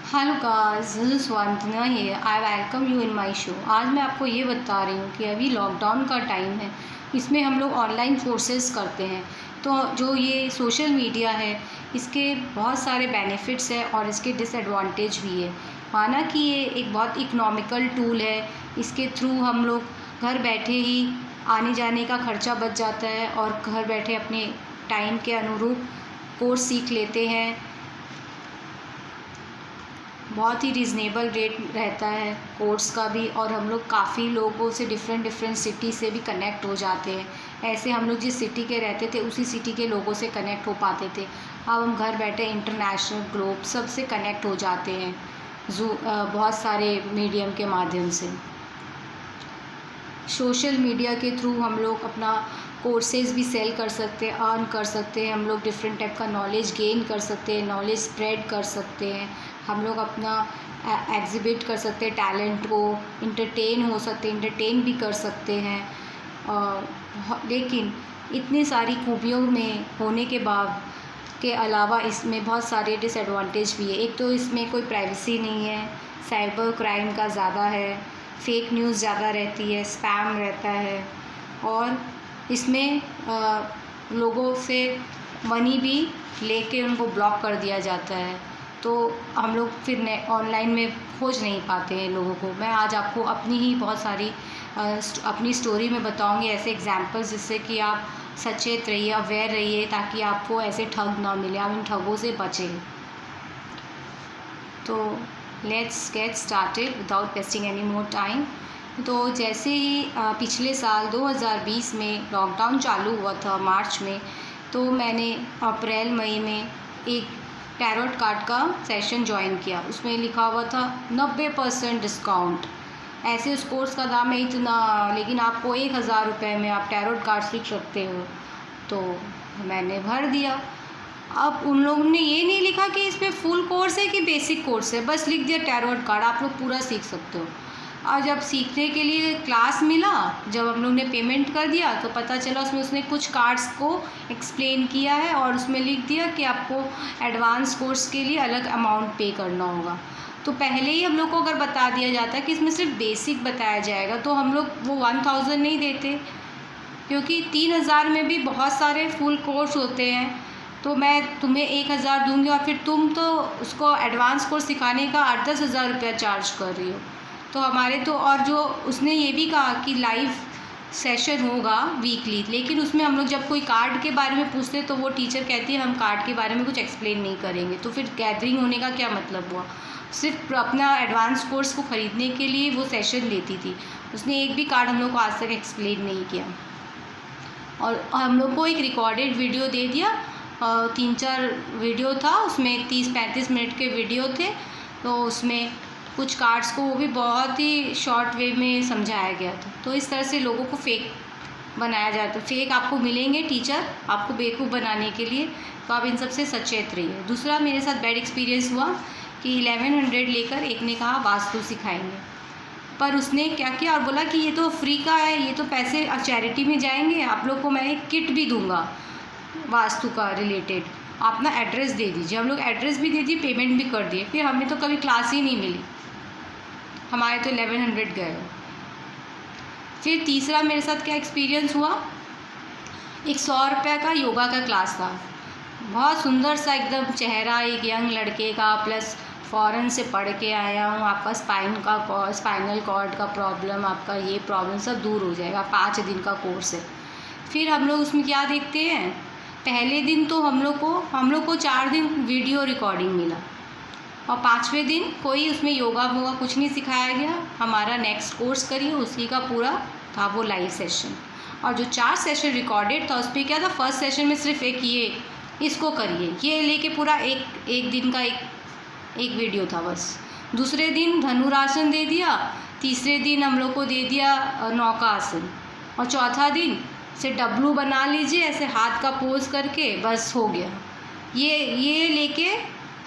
Hello guys, this is Vandana here. I welcome you in my show. आज मैं आपको ये बता रही हूँ कि अभी लॉकडाउन का टाइम है, इसमें हम लोग ऑनलाइन कोर्सेज़ करते हैं। तो जो ये सोशल मीडिया है, इसके बहुत सारे बेनिफिट्स हैं और इसके डिसएडवांटेज भी है। माना कि ये एक बहुत इकोनॉमिकल टूल है, इसके थ्रू हम लोग घर बैठे ही आने जाने का खर्चा बच जाता है और घर बैठे अपने टाइम के अनुरूप कोर्स सीख लेते हैं। बहुत ही रीज़नेबल रेट रहता है कोर्स का भी, और हम लोग काफ़ी लोगों से डिफरेंट सिटी से भी कनेक्ट हो जाते हैं। ऐसे हम लोग जिस सिटी के रहते थे उसी सिटी के लोगों से कनेक्ट हो पाते थे। अब हम घर बैठे इंटरनेशनल ग्लोब सबसे कनेक्ट हो जाते हैं बहुत सारे मीडियम के माध्यम से। सोशल मीडिया के थ्रू हम लोग अपना कोर्सेज़ भी सेल कर सकते हैं, अर्न कर सकते हैं। हम लोग डिफरेंट टाइप का नॉलेज गेन कर सकते हैं, नॉलेज स्प्रेड कर सकते हैं। हम लोग अपना एग्जिबिट कर सकते हैं टैलेंट को, इंटरटेन हो सकते हैं, इंटरटेन भी कर सकते हैं। लेकिन इतनी सारी खूबियों में होने के बाद के अलावा इसमें बहुत सारे डिसएडवांटेज भी है। एक तो इसमें कोई प्राइवेसी नहीं है, साइबर क्राइम का ज़्यादा है, फेक न्यूज़ ज़्यादा रहती है, स्पैम रहता है, और इसमें लोगों से मनी भी लेके उनको ब्लॉक कर दिया जाता है। तो हम लोग फिर ऑनलाइन में खोज नहीं पाते हैं लोगों को। मैं आज आपको अपनी ही बहुत सारी अपनी स्टोरी में बताऊंगी ऐसे एग्जांपल्स, जिससे कि आप सचेत रहिए, अवेयर रहिए, ताकि आपको ऐसे ठग ना मिले, आप इन ठगों से बचें। तो let's get started without wasting any more time. तो जैसे ही पिछले साल 2020 में लॉकडाउन चालू हुआ था मार्च में, तो मैंने अप्रैल मई में एक टैरोट कार्ड का सेशन ज्वाइन किया। उसमें लिखा हुआ था 90% डिस्काउंट। ऐसे उस कोर्स का दाम है इतना, लेकिन आपको 1000 रुपये में आप टैरोट कार्ड सीख सकते हो। तो मैंने भर दिया। अब उन लोगों ने ये नहीं लिखा कि इसमें फुल कोर्स है कि बेसिक कोर्स है, बस लिख दिया टैरोट कार्ड, आप लोग पूरा सीख सकते हो। और जब सीखने के लिए क्लास मिला, जब हम लोग ने पेमेंट कर दिया, तो पता चला उसने कुछ कार्ड्स को एक्सप्लेन किया है और उसमें लिख दिया कि आपको एडवांस कोर्स के लिए अलग अमाउंट पे करना होगा। तो पहले ही हम लोग को अगर बता दिया जाता कि इसमें सिर्फ बेसिक बताया जाएगा, तो हम लोग वो 1000 नहीं देते, क्योंकि 3000 में भी बहुत सारे फुल कोर्स होते हैं। तो मैं तुम्हें 1000 दूंगी और फिर तुम तो उसको एडवांस कोर्स सिखाने का 8-10 हज़ार रुपया चार्ज कर रही हो। तो हमारे तो, और जो उसने ये भी कहा कि लाइव सेशन होगा वीकली, लेकिन उसमें हम लोग जब कोई कार्ड के बारे में पूछते तो वो टीचर कहती है हम कार्ड के बारे में कुछ एक्सप्लेन नहीं करेंगे। तो फिर गैदरिंग होने का क्या मतलब हुआ? सिर्फ अपना एडवांस कोर्स को ख़रीदने के लिए वो सेशन लेती थी। उसने एक भी कार्ड हम लोग को आज तक एक्सप्लेन नहीं किया, और हम लोग को एक रिकॉर्डेड वीडियो दे दिया। 3-4 वीडियो था, उसमें 30-35 मिनट के वीडियो थे। तो उसमें कुछ कार्ड्स को वो भी बहुत ही शॉर्ट वे में समझाया गया था। तो इस तरह से लोगों को फेक बनाया जाता है। फेक आपको मिलेंगे टीचर आपको बेवकूफ़ बनाने के लिए, तो आप इन सब से सचेत रहिए। दूसरा मेरे साथ बैड एक्सपीरियंस हुआ कि 1100 लेकर एक ने कहा वास्तु सिखाएंगे, पर उसने क्या किया और बोला कि ये तो फ्री का है, ये तो पैसे चैरिटी में जाएंगे, आप लोग को मैं एक किट भी दूंगा वास्तु का रिलेटेड, आप ना एड्रेस दे दीजिए। हम लोग एड्रेस भी दे दिए, पेमेंट भी कर दिए, फिर हमें तो कभी क्लास ही नहीं मिली, हमारे तो 1100 गए। फिर तीसरा मेरे साथ क्या एक्सपीरियंस हुआ, एक 100 रुपये का योगा का क्लास था। बहुत सुंदर सा एकदम चेहरा एक यंग लड़के का, प्लस फ़ॉरेन से पढ़ के आया हूँ, आपका स्पाइनल कॉर्ड का प्रॉब्लम, आपका ये प्रॉब्लम सब दूर हो जाएगा। 5 दिन का कोर्स है। फिर हम लोग उसमें क्या देखते हैं, पहले दिन तो हम लोग को 4 दिन वीडियो रिकॉर्डिंग मिला, और 5वें दिन कोई उसमें योगा वोगा कुछ नहीं सिखाया गया। हमारा नेक्स्ट कोर्स करिए उसी का पूरा था वो लाइव सेशन, और जो 4 सेशन रिकॉर्डेड था उस पर क्या था, फर्स्ट सेशन में सिर्फ एक ये इसको करिए ये लेके पूरा एक दिन का एक वीडियो था बस। दूसरे दिन धनुरासन दे दिया, तीसरे दिन हम लोग को दे दिया नौका आसन, और चौथा दिन से डब्लू बना लीजिए ऐसे हाथ का पोज करके, बस हो गया। ये लेके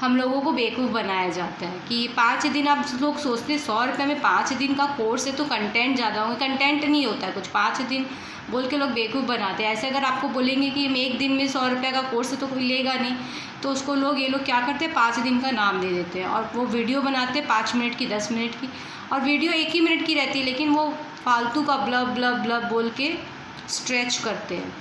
हम लोगों को बेवकूफ़ बनाया जाता है कि 5 दिन, आप लोग सोचते हैं 100 रुपये में 5 दिन का कोर्स है तो कंटेंट ज़्यादा होंगे, कंटेंट नहीं होता है कुछ। 5 दिन बोल के लोग बेवकूफ़ बनाते हैं। ऐसे अगर आपको बोलेंगे कि मैं 1 दिन में 100 रुपये का कोर्स है तो कोई लेगा नहीं, तो उसको ये लोग क्या करते हैं, 5 दिन का नाम दे देते हैं और वो वीडियो बनाते हैं 5 मिनट की, 10 मिनट की, और वीडियो 1 ही मिनट की रहती है, लेकिन वो फालतू का ब्लब ब्लब ब्लब बोल के स्ट्रेच करते हैं।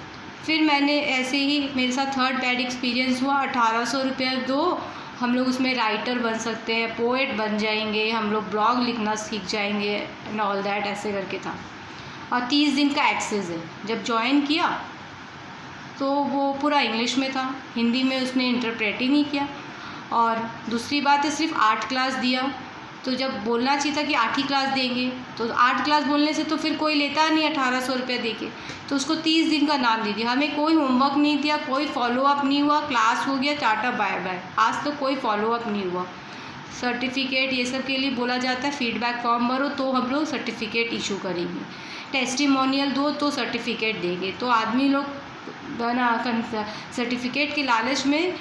फिर मैंने ऐसे ही मेरे साथ थर्ड बैड एक्सपीरियंस हुआ। 1800 रुपये दो, हम लोग उसमें राइटर बन सकते हैं, पोएट बन जाएंगे, हम लोग ब्लॉग लिखना सीख जाएंगे एंड ऑल दैट, ऐसे करके था। और 30 दिन का एक्सेस है। जब ज्वाइन किया तो वो पूरा इंग्लिश में था, हिंदी में उसने इंटरप्रेट ही नहीं किया। और दूसरी बात है, सिर्फ 8 क्लास दिया, तो जब बोलना चाहिए था कि 8 ही क्लास देंगे, तो 8 क्लास बोलने से तो फिर कोई लेता नहीं 1800 रुपये दे के, तो उसको 30 दिन का नाम दे दिया। हमें कोई होमवर्क नहीं दिया, कोई फॉलोअप नहीं हुआ, क्लास हो गया, टाटा बाय बाय। आज तो कोई फॉलोअप नहीं हुआ। सर्टिफिकेट ये सब के लिए बोला जाता है, फीडबैक फॉर्म भरो तो हम लोग सर्टिफिकेट इशू करेंगे, टेस्टिमोनियल दो तो सर्टिफिकेट देंगे। तो आदमी लोग बना सर्टिफिकेट के लालच में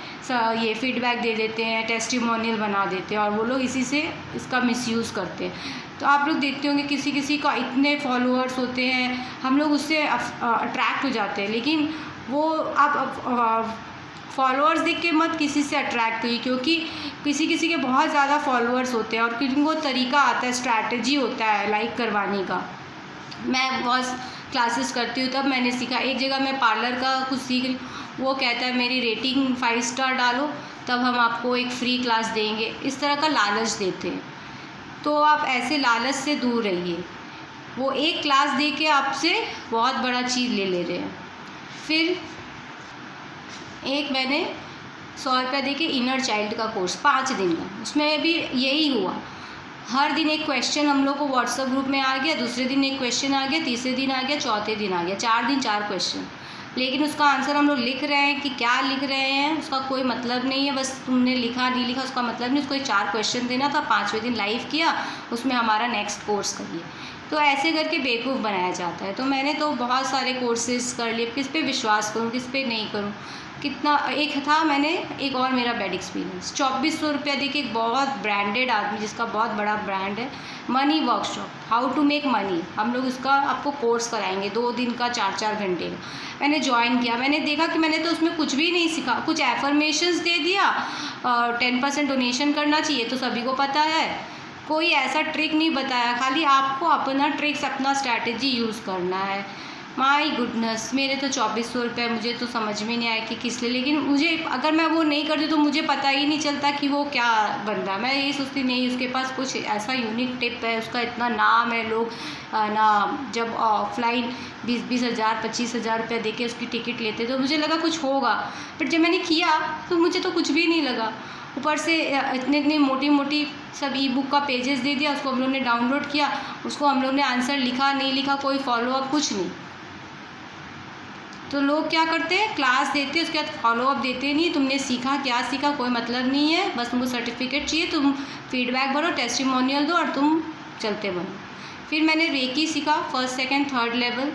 ये फीडबैक दे देते हैं, टेस्टिमोनियल बना देते हैं, और वो लोग इसी से इसका मिसयूज़ करते हैं। तो आप लोग देखते होंगे किसी किसी का इतने फॉलोअर्स होते हैं, हम लोग उससे अट्रैक्ट हो जाते हैं, लेकिन वो आप फॉलोअर्स देख के मत किसी से अट्रैक्ट हुई, क्योंकि किसी किसी के बहुत ज़्यादा फॉलोअर्स होते हैं और किनको तरीका आता है, स्ट्रैटेजी होता है लाइक करवाने का। मैं बहुत क्लासेस करती हूँ, तब मैंने सीखा। एक जगह मैं पार्लर का कुछ सीख रही, वो कहता है मेरी रेटिंग 5 स्टार डालो तब हम आपको एक फ्री क्लास देंगे, इस तरह का लालच देते हैं। तो आप ऐसे लालच से दूर रहिए। वो एक क्लास दे के आपसे बहुत बड़ा चीज़ ले रहे हैं। फिर एक मैंने 100 रुपये दे के इनर चाइल्ड का कोर्स 5 दिन का, उसमें भी यही हुआ। हर दिन एक क्वेश्चन हम लोग को व्हाट्सएप ग्रुप में आ गया, दूसरे दिन एक क्वेश्चन आ गया, तीसरे दिन आ गया, चौथे दिन आ गया, 4 दिन 4 क्वेश्चन। लेकिन उसका आंसर हम लोग लिख रहे हैं कि क्या लिख रहे हैं उसका कोई मतलब नहीं है, बस तुमने लिखा नहीं लिखा उसका मतलब नहीं। उसको 4 क्वेश्चन देना था, 5वें दिन लाइव किया, उसमें हमारा नेक्स्ट कोर्स करिए। तो ऐसे करके बेवकूफ़ बनाया जाता है। तो मैंने तो बहुत सारे कोर्सेज कर लिए, किस पे विश्वास करूँ किस पे नहीं करूँ, कितना। एक था, मैंने एक और मेरा बैड एक्सपीरियंस, 2400 रुपया देके एक बहुत ब्रांडेड आदमी जिसका बहुत बड़ा ब्रांड है, money workshop, how to make money, हम लोग उसका आपको कोर्स कराएंगे 2 दिन का, 4-4 घंटे का। मैंने ज्वाइन किया, मैंने देखा कि मैंने तो उसमें कुछ भी नहीं सीखा, कुछ एफर्मेशंस दे दिया, 10% डोनेशन करना चाहिए तो सभी को पता है, कोई ऐसा ट्रिक नहीं बताया, खाली आपको अपना ट्रिक्स, अपना स्ट्रैटेजी यूज़ करना है। माई गुडनेस, मेरे तो 2400 रुपये, मुझे तो समझ में नहीं आया कि किस लिए। लेकिन मुझे, अगर मैं वो नहीं करती तो मुझे पता ही नहीं चलता कि वो क्या बंदा। मैं यही सोचती नहीं उसके पास कुछ ऐसा यूनिक टिप है, उसका इतना नाम है, लोग ना जब ऑफलाइन 20-20 हज़ार 25 हज़ार रुपये दे के उसकी टिकट लेते तो मुझे लगा कुछ होगा, बट जब मैंने किया तो मुझे तो कुछ भी नहीं लगा। ऊपर से इतनी इतनी मोटी मोटी सब ई बुक का पेजेस दे दिया, उसको हम लोग ने डाउनलोड किया, उसको हम लोग ने आंसर लिखा नहीं लिखा, कोई फॉलोअप कुछ नहीं। तो लोग क्या करते हैं, क्लास देते हैं उसके बाद फॉलोअप देते नहीं, तुमने सीखा क्या सीखा कोई मतलब नहीं है, बस तुमको सर्टिफिकेट चाहिए, तुम फीडबैक भरो, टेस्टिमोनियल दो और तुम चलते बनो। फिर मैंने रेकी सीखा, 1st, 2nd, 3rd लेवल,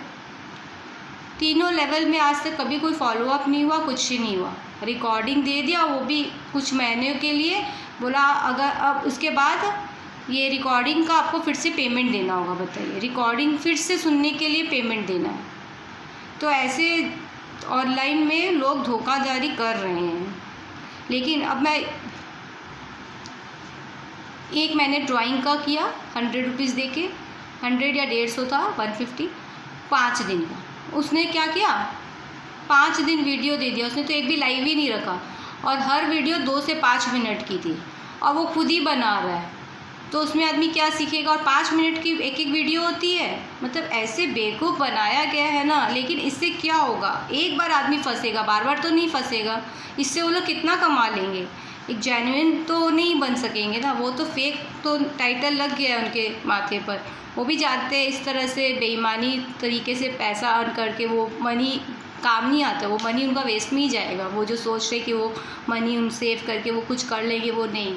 तीनों लेवल में आज तक कभी कोई फॉलोअप नहीं हुआ, कुछ ही नहीं हुआ। रिकॉर्डिंग दे दिया, वो भी कुछ महीने के लिए, बोला अगर अब उसके बाद ये रिकॉर्डिंग का आपको फिर से पेमेंट देना होगा। बताइए, रिकॉर्डिंग फिर से सुनने के लिए पेमेंट देना है। तो ऐसे ऑनलाइन में लोग धोखाधड़ी कर रहे हैं। लेकिन अब मैंने ड्राइंग का किया 100 रुपीज़ दे के, 100 या 150 था, 150, 5 दिन का। उसने क्या किया, 5 दिन वीडियो दे दिया उसने, तो एक भी लाइव ही नहीं रखा, और हर वीडियो 2 से 5 मिनट की थी, और वो खुद ही बना रहा है। तो उसमें आदमी क्या सीखेगा, और 5 मिनट की एक वीडियो होती है। मतलब ऐसे बेवकूफ़ बनाया गया है ना। लेकिन इससे क्या होगा, एक बार आदमी फंसेगा, बार बार तो नहीं फंसेगा। इससे वो लोग कितना कमा लेंगे, एक जेन्युइन तो नहीं बन सकेंगे ना, वो तो फेक, तो टाइटल लग गया है उनके माथे पर। वो भी जानते हैं इस तरह से बेईमानी तरीके से पैसा अर्न करके वो मनी काम नहीं आता, वो मनी उनका वेस्ट में ही जाएगा। वो जो सोच रहे कि वो मनी उन सेव करके वो कुछ कर लेंगे, वो नहीं।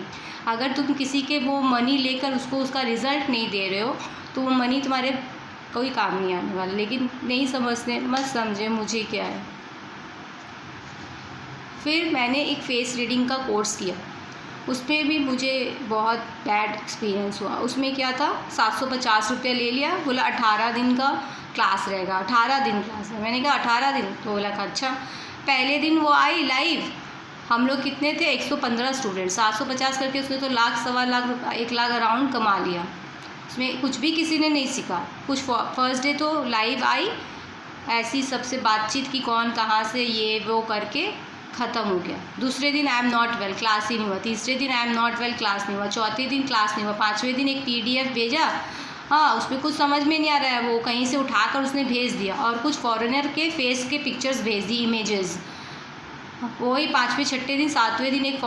अगर तुम किसी के वो मनी लेकर उसको उसका रिज़ल्ट नहीं दे रहे हो तो वो मनी तुम्हारे कोई काम नहीं आने वाला। लेकिन नहीं समझते, मत समझे मुझे क्या है। फिर मैंने एक फेस रीडिंग का कोर्स किया, उसमें भी मुझे बहुत बैड एक्सपीरियंस हुआ। उसमें क्या था, 750 रुपये ले लिया, बोला 18 दिन का क्लास रहेगा, 18 दिन क्लास है। मैंने कहा 18 दिन, तो बोला अच्छा। पहले दिन वो आई लाइव, हम लोग कितने थे, 115 स्टूडेंट, 750 करके उसने तो लाख, सवा लाख रुपये, 1 लाख अराउंड कमा लिया। उसमें कुछ भी किसी ने नहीं सीखा कुछ। फर्स्ट डे तो लाइव आई, ऐसी सबसे बातचीत की, कौन कहाँ से, ये वो करके ख़त्म हो गया। दूसरे दिन I am not well, class ही नहीं हुआ। तीसरे दिन I am not well, class नहीं हुआ। चौथे दिन क्लास नहीं हुआ। पाँचवें दिन एक PDF भेजा, हाँ उसमें कुछ समझ में नहीं आ रहा है, वो कहीं से उठाकर उसने भेज दिया और कुछ फॉरेनर के फेस के पिक्चर्स भेज दी, इमेजेस। वही पाँचवें, छठे दिन, सातवें दिन एक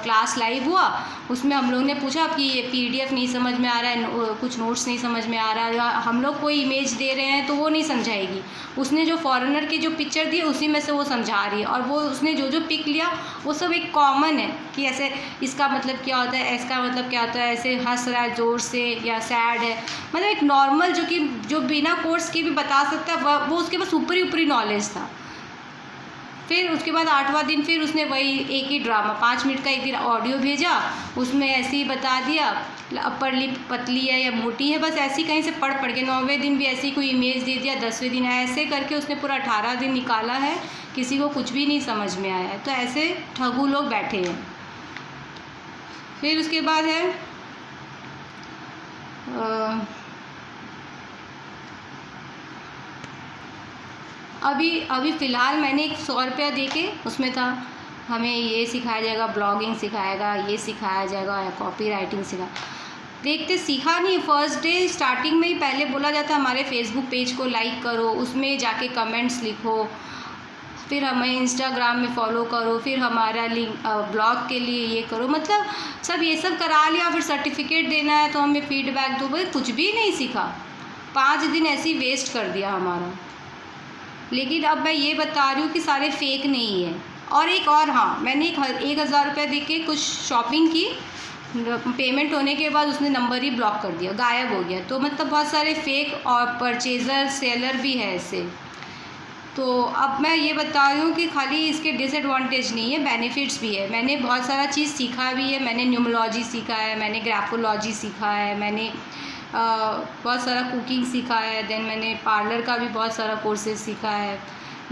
क्लास लाइव हुआ। उसमें हम लोग ने पूछा कि ये PDF नहीं समझ में आ रहा है, कुछ नोट्स नहीं समझ में आ रहा है, या हम लोग कोई इमेज दे रहे हैं तो वो नहीं समझाएगी। उसने जो फॉरेनर के जो पिक्चर दिए उसी में से वो समझा रही है, और वो उसने जो जो पिक लिया वो सब एक कॉमन है कि ऐसे इसका मतलब क्या होता है, इसका मतलब क्या होता है, ऐसे हंस रहा है ज़ोर से या सैड है, मतलब एक नॉर्मल जो बिना कोर्स के भी बता सकता है, वो उसके पास ऊपरी ऊपरी नॉलेज था। फिर उसके बाद 8वां दिन फिर उसने वही एक ही ड्रामा, 5 मिनट का एक दिन ऑडियो भेजा, उसमें ऐसे ही बता दिया अपर लिप पतली है या मोटी है, बस ऐसे ही कहीं से पढ़ के। 9वें दिन भी ऐसे ही कोई इमेज दे दिया, 10वें दिन ऐसे करके उसने पूरा 18 दिन निकाला है, किसी को कुछ भी नहीं समझ में आया है। तो ऐसे ठगू लोग बैठे हैं। फिर उसके बाद है अभी फ़िलहाल मैंने एक 100 रुपया दे के, उसमें था हमें ये सिखाया जाएगा, ब्लॉगिंग सिखाएगा, ये सिखाया जाएगा, या कॉपी राइटिंग देखते सीखा नहीं। फर्स्ट डे स्टार्टिंग में ही पहले बोला जाता है हमारे फेसबुक पेज को लाइक करो, उसमें जाके कमेंट्स लिखो, फिर हमें इंस्टाग्राम में फॉलो करो, फिर हमारा लिंक ब्लॉग के लिए ये करो, मतलब सब ये सब करा लिया। फिर सर्टिफिकेट देना है तो हमें फीडबैक दो, भाई कुछ भी नहीं सीखा। 5 दिन ऐसे ही वेस्ट कर दिया हमारा। लेकिन अब मैं ये बता रही हूँ कि सारे फेक नहीं है। और एक और, हाँ मैंने 1000 रुपये दे के कुछ शॉपिंग की, पेमेंट होने के बाद उसने नंबर ही ब्लॉक कर दिया, गायब हो गया। तो मतलब बहुत सारे फेक और परचेज़र सेलर भी है ऐसे। तो अब मैं ये बता रही हूँ कि खाली इसके डिसएडवांटेज नहीं है, बेनिफिट्स भी है। मैंने बहुत सारा चीज़ सीखा भी है, मैंने न्यूमोलॉजी सीखा है, मैंने ग्राफोलॉजी सीखा है, मैंने बहुत सारा कुकिंग सीखा है, देन मैंने पार्लर का भी बहुत सारा कोर्सेज सीखा है,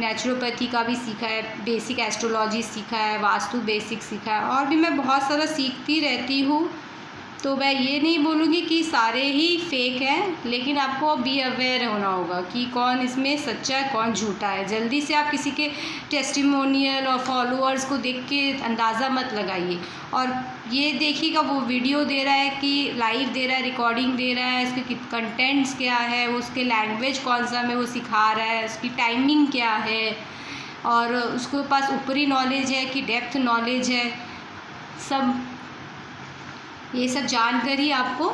नेचुरोपैथी का भी सीखा है, बेसिक एस्ट्रोलॉजी सीखा है, वास्तु बेसिक सीखा है, और भी मैं बहुत सारा सीखती रहती हूँ। तो मैं ये नहीं बोलूँगी कि सारे ही फेक हैं, लेकिन आपको बी अवेयर होना होगा कि कौन इसमें सच्चा है, कौन झूठा है। जल्दी से आप किसी के टेस्टिमोनियल और फॉलोअर्स को देख के अंदाज़ा मत लगाइए, और ये देखिएगा वो वीडियो दे रहा है कि लाइव दे रहा है, रिकॉर्डिंग दे रहा है, उसके कंटेंट्स क्या है, उसके लैंग्वेज कौन सा में वो सिखा रहा है, उसकी टाइमिंग क्या है, और उसके पास ऊपरी नॉलेज है कि डेप्थ नॉलेज है, सब ये सब जानकर ही आपको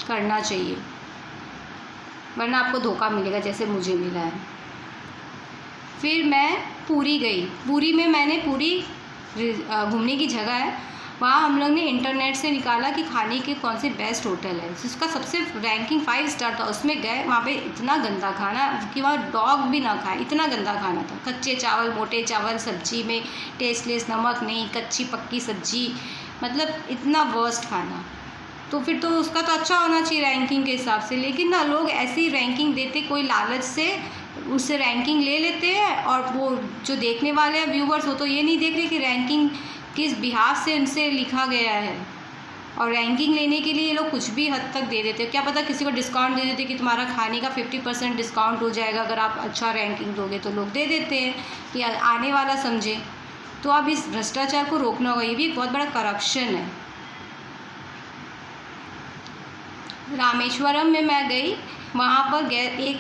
करना चाहिए, वरना आपको धोखा मिलेगा जैसे मुझे मिला है। फिर मैं पुरी गई। पुरी में मैंने पूरी घूमने की जगह है, वहाँ हम लोग ने इंटरनेट से निकाला कि खाने के कौन से बेस्ट होटल है, जिसका सबसे रैंकिंग 5 स्टार था। उसमें गए, वहाँ पे इतना गंदा खाना कि वहाँ डॉग भी ना खाए, इतना गंदा खाना था। कच्चे चावल, मोटे चावल, सब्जी में टेस्टलेस, नमक नहीं, कच्ची पक्की सब्जी, मतलब इतना वर्स्ट खाना। तो फिर तो उसका तो अच्छा होना चाहिए रैंकिंग के हिसाब से, लेकिन ना लोग ऐसी रैंकिंग देते, कोई लालच से उससे रैंकिंग ले लेते हैं, और वो जो देखने वाले हैं व्यूवर्स, वो तो ये नहीं देख रहे कि रैंकिंग किस बिहाफ से उनसे लिखा गया है, और रैंकिंग लेने के लिए ये लोग कुछ भी हद तक दे देते हैं। क्या पता किसी को डिस्काउंट दे देते कि तुम्हारा खाने का 50% डिस्काउंट हो जाएगा अगर आप अच्छा रैंकिंग दोगे, तो लोग दे देते हैं कि आने वाला समझे। तो अब इस भ्रष्टाचार को रोकना होगा, ये भी एक बहुत बड़ा करप्शन है। रामेश्वरम में मैं गई, वहाँ पर एक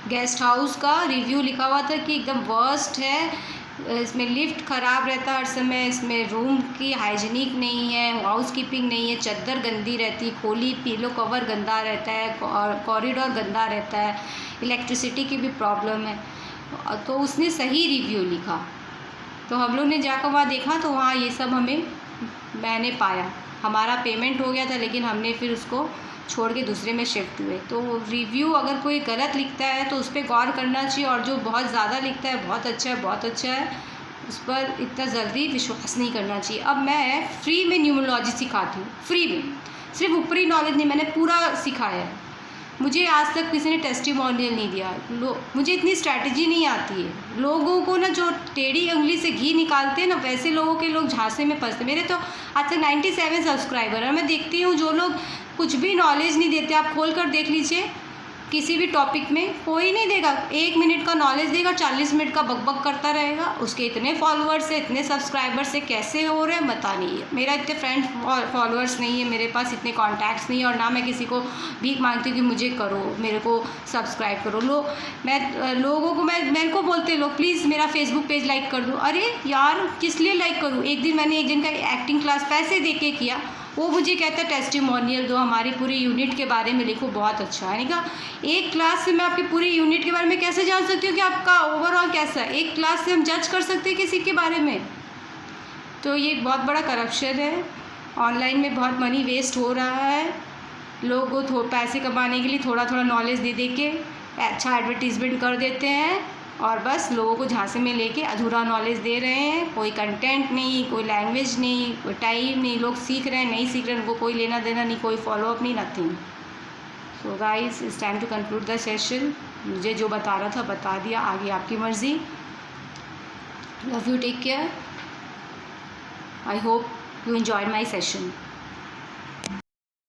गेस्ट हाउस का रिव्यू लिखा हुआ था कि एकदम वर्स्ट है, इसमें लिफ्ट ख़राब रहता है हर समय, इसमें रूम की हाइजीनिक नहीं है, हाउस कीपिंग नहीं है, चद्दर गंदी रहती, खोली पिलो कवर गंदा रहता है, और कॉरिडोर गंदा रहता है, इलेक्ट्रिसिटी की भी प्रॉब्लम है। तो उसने सही रिव्यू लिखा, तो हम लोग ने जाकर वहाँ देखा, तो वहाँ ये सब मैंने पाया। हमारा पेमेंट हो गया था, लेकिन हमने फिर उसको छोड़ के दूसरे में शिफ्ट हुए। तो रिव्यू अगर कोई गलत लिखता है तो उस पर गौर करना चाहिए, और जो बहुत ज़्यादा लिखता है बहुत अच्छा है, बहुत अच्छा है, उस पर इतना जल्दी विश्वास नहीं करना चाहिए। अब मैं फ्री में न्यूमरोलॉजी सिखाती हूँ, फ्री में, सिर्फ ऊपरी नॉलेज नहीं, मैंने पूरा सिखाया है। मुझे आज तक किसी ने टेस्टिमोनियल नहीं दिया। मुझे इतनी स्ट्रैटेजी नहीं आती है। लोगों को ना जो टेढ़ी उंगली से घी निकालते हैं ना, वैसे लोगों के लोग झांसे में फंसते। मेरे तो आज तक 97 सब्सक्राइबर है। मैं देखती हूँ जो लोग कुछ भी नॉलेज नहीं देते, आप खोल कर देख लीजिए किसी भी टॉपिक में, कोई नहीं देगा। 1 मिनट का नॉलेज देगा, 40 मिनट का बकबक करता रहेगा। उसके इतने फॉलोअर्स है, इतने सब्सक्राइबर्स है, कैसे हो रहे हैं बता नहीं है। मेरा इतने फ्रेंड फॉलोअर्स नहीं है, मेरे पास इतने कॉन्टैक्ट्स नहीं है, और ना मैं किसी को भीख मांगती हूँ कि मुझे करो, मेरे को सब्सक्राइब करो। लोगों को मेरे को बोलते लोग प्लीज़ मेरा फेसबुक पेज लाइक कर दो। अरे यार किस लिए लाइक करूँ? एक दिन मैंने एक दिन का एक्टिंग क्लास पैसे दे के किया, वो मुझे कहता है टेस्टिमोनियल दो, हमारी पूरी यूनिट के बारे में लिखो, बहुत अच्छा है। कहा एक क्लास से मैं आपकी पूरी यूनिट के बारे में कैसे जान सकती हूँ कि आपका ओवरऑल कैसा है? एक क्लास से हम जज कर सकते हैं किसी के बारे में? तो ये बहुत बड़ा करप्शन है। ऑनलाइन में बहुत मनी वेस्ट हो रहा है। लोग वो पैसे कमाने के लिए थोड़ा थोड़ा नॉलेज दे के अच्छा एडवर्टीज़मेंट कर देते हैं, और बस लोगों को झांसे में लेके अधूरा नॉलेज दे रहे हैं। कोई कंटेंट नहीं, कोई लैंग्वेज नहीं, कोई टाइम नहीं। लोग सीख रहे हैं, नहीं सीख रहे हैं, उनको कोई लेना देना नहीं, कोई फॉलोअप नहीं, nothing. So guys, it's time to conclude the session. मुझे जो बता रहा था बता दिया, आगे आपकी मर्ज़ी। Love you, take care. I hope you enjoyed my session.